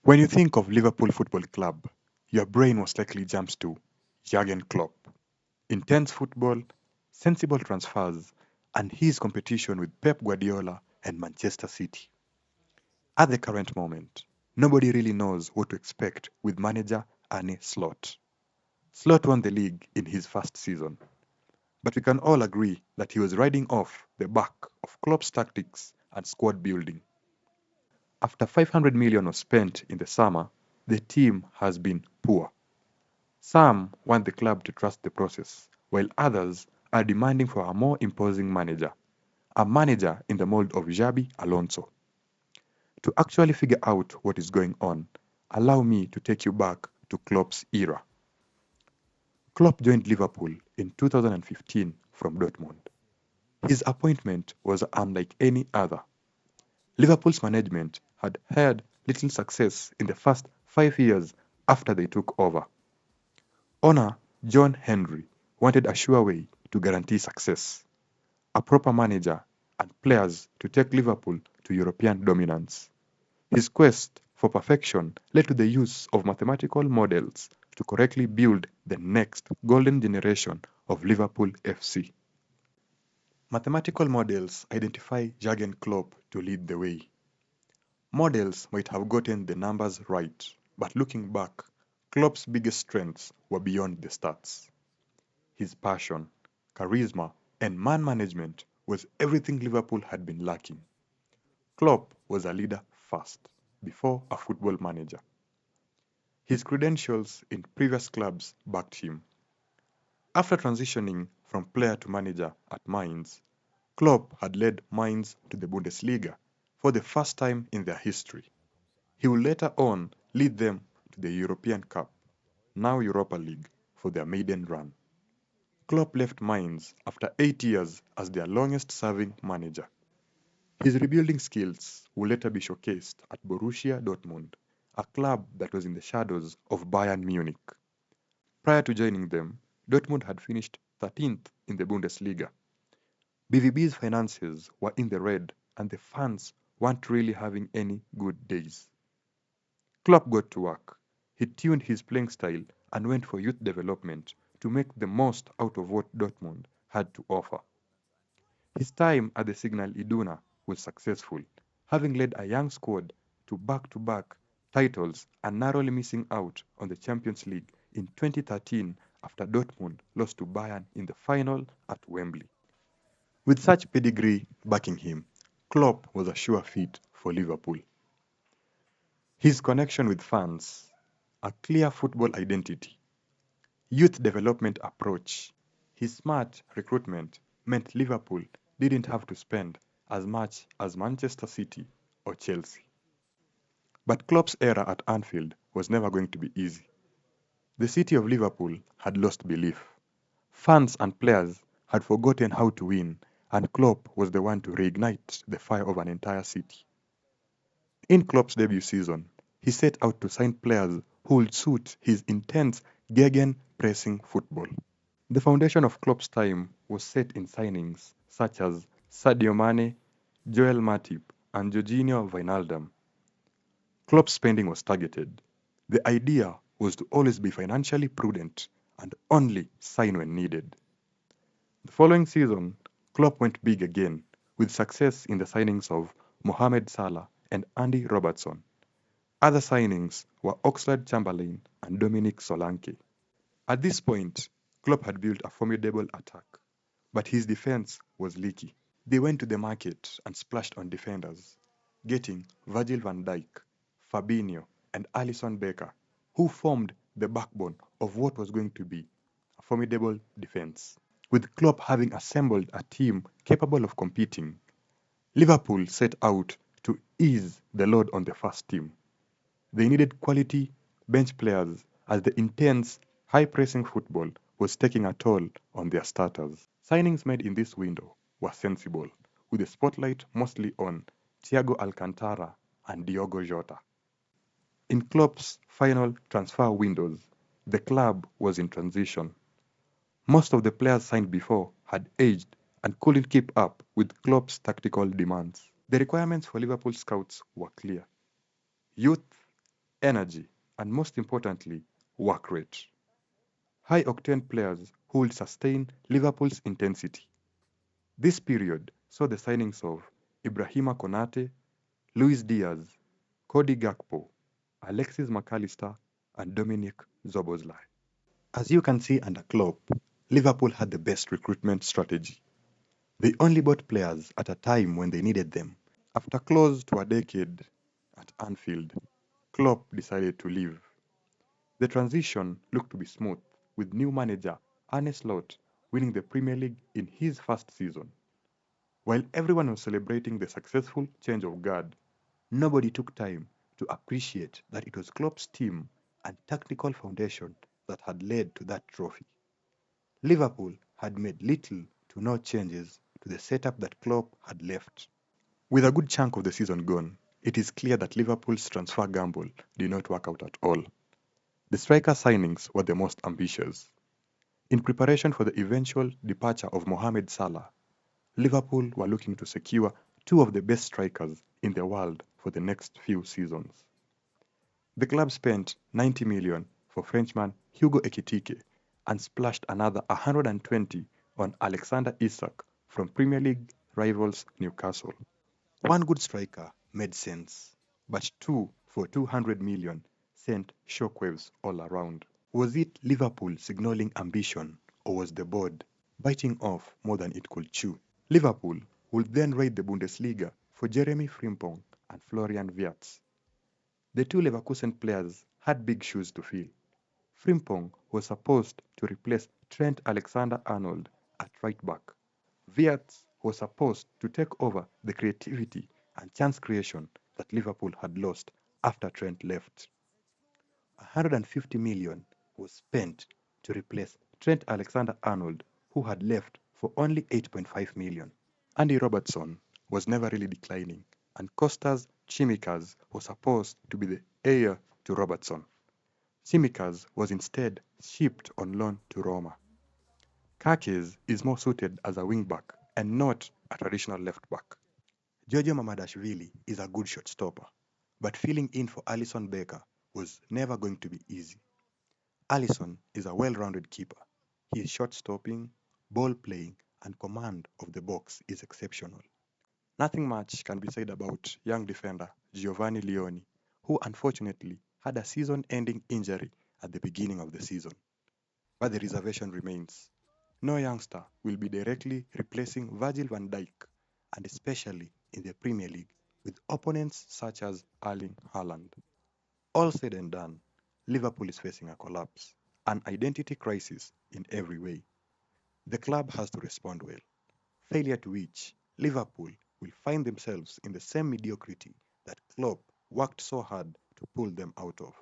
When you think of Liverpool Football Club, your brain most likely jumps to Jurgen Klopp. Intense football, sensible transfers, and his competition with Pep Guardiola and Manchester City. At the current moment, nobody really knows what to expect with manager Arne Slot. Slot won the league in his first season, but we can all agree that he was riding off the back of Klopp's tactics and squad building. After 500 million was spent in the summer, the team has been poor. Some want the club to trust the process, while others are demanding for a more imposing manager, a manager in the mold of Xabi Alonso. To actually figure out what is going on, allow me to take you back to Klopp's era. Klopp joined Liverpool in 2015 from Dortmund. His appointment was unlike any other. Liverpool's management had had little success in the first 5 years after they took over. Owner John Henry wanted a sure way to guarantee success, a proper manager, and players to take Liverpool to European dominance. His quest for perfection led to the use of mathematical models to correctly build the next golden generation of Liverpool FC. Mathematical models identify Jurgen Klopp to lead the way. Models might have gotten the numbers right, but looking back, Klopp's biggest strengths were beyond the stats. His passion, charisma, and man management was everything Liverpool had been lacking. Klopp was a leader first, before a football manager. His credentials in previous clubs backed him. After transitioning from player to manager at Mainz, Klopp had led Mainz to the Bundesliga for the first time in their history. He would later on lead them to the European Cup, now Europa League, for their maiden run. Klopp left Mainz after 8 years as their longest-serving manager. His rebuilding skills would later be showcased at Borussia Dortmund, a club that was in the shadows of Bayern Munich. Prior to joining them, Dortmund had finished 13th in the Bundesliga. BVB's finances were in the red and the fans weren't really having any good days. Klopp got to work. He tuned his playing style and went for youth development to make the most out of what Dortmund had to offer. His time at the Signal Iduna was successful, having led a young squad to back-to-back titles and narrowly missing out on the Champions League in 2013 after Dortmund lost to Bayern in the final at Wembley. With such pedigree backing him, Klopp was a sure fit for Liverpool. His connection with fans, a clear football identity, youth development approach, his smart recruitment meant Liverpool didn't have to spend as much as Manchester City or Chelsea. But Klopp's era at Anfield was never going to be easy. The city of Liverpool had lost belief. Fans and players had forgotten how to win, and Klopp was the one to reignite the fire of an entire city. In Klopp's debut season, he set out to sign players who would suit his intense Gegen-pressing football. The foundation of Klopp's time was set in signings such as Sadio Mane, Joel Matip, and Jorginho Wijnaldum. Klopp's spending was targeted. The idea was to always be financially prudent and only sign when needed. The following season, Klopp went big again, with success in the signings of Mohamed Salah and Andy Robertson. Other signings were Oxlade-Chamberlain and Dominic Solanke. At this point, Klopp had built a formidable attack, but his defense was leaky. They went to the market and splashed on defenders, getting Virgil van Dijk, Fabinho, and Alisson Becker, who formed the backbone of what was going to be a formidable defense. With Klopp having assembled a team capable of competing, Liverpool set out to ease the load on the first team. They needed quality bench players as the intense, high-pressing football was taking a toll on their starters. Signings made in this window were sensible, with the spotlight mostly on Thiago Alcantara and Diogo Jota. In Klopp's final transfer windows, the club was in transition. Most of the players signed before had aged and couldn't keep up with Klopp's tactical demands. The requirements for Liverpool scouts were clear: youth, energy, and most importantly, work rate. High-octane players who will sustain Liverpool's intensity. This period saw the signings of Ibrahima Konate, Luis Diaz, Cody Gakpo, Alexis McAllister, and Dominic Zoboszlai. As you can see under Klopp, Liverpool had the best recruitment strategy. They only bought players at a time when they needed them. After close to a decade at Anfield, Klopp decided to leave. The transition looked to be smooth, with new manager Arne Slot winning the Premier League in his first season. While everyone was celebrating the successful change of guard, nobody took time to appreciate that it was Klopp's team and tactical foundation that had led to that trophy. Liverpool had made little to no changes to the setup that Klopp had left. With a good chunk of the season gone, it is clear that Liverpool's transfer gamble did not work out at all. The striker signings were the most ambitious. In preparation for the eventual departure of Mohamed Salah, Liverpool were looking to secure two of the best strikers in the world for the next few seasons. The club spent 90 million for Frenchman Hugo Ekitike and splashed another 120 on Alexander Isak from Premier League rivals Newcastle. One good striker made sense, but two for 200 million sent shockwaves all around. Was it Liverpool signaling ambition, or was the board biting off more than it could chew? Liverpool would then raid the Bundesliga for Jeremy Frimpong and Florian Wirtz. The two Leverkusen players had big shoes to fill. Frimpong was supposed to replace Trent Alexander-Arnold at right back. Wirtz was supposed to take over the creativity and chance creation that Liverpool had lost after Trent left. 150 million was spent to replace Trent Alexander-Arnold, who had left for only 8.5 million. Andy Robertson was never really declining, and Costas Tsimikas was supposed to be the heir to Robertson. Tsimikas was instead shipped on loan to Roma. Kakes is more suited as a wingback and not a traditional left back. Giorgio Mamadashvili is a good shot stopper, but filling in for Alisson Becker was never going to be easy. Alisson is a well-rounded keeper. His shot stopping, ball playing, and command of the box is exceptional. Nothing much can be said about young defender Giovanni Leoni, who unfortunately had a season-ending injury at the beginning of the season. But the reservation remains. No youngster will be directly replacing Virgil van Dijk, and especially in the Premier League, with opponents such as Erling Haaland. All said and done, Liverpool is facing a collapse, an identity crisis in every way. The club has to respond well, failure to which Liverpool will find themselves in the same mediocrity that Klopp worked so hard to pull them out of.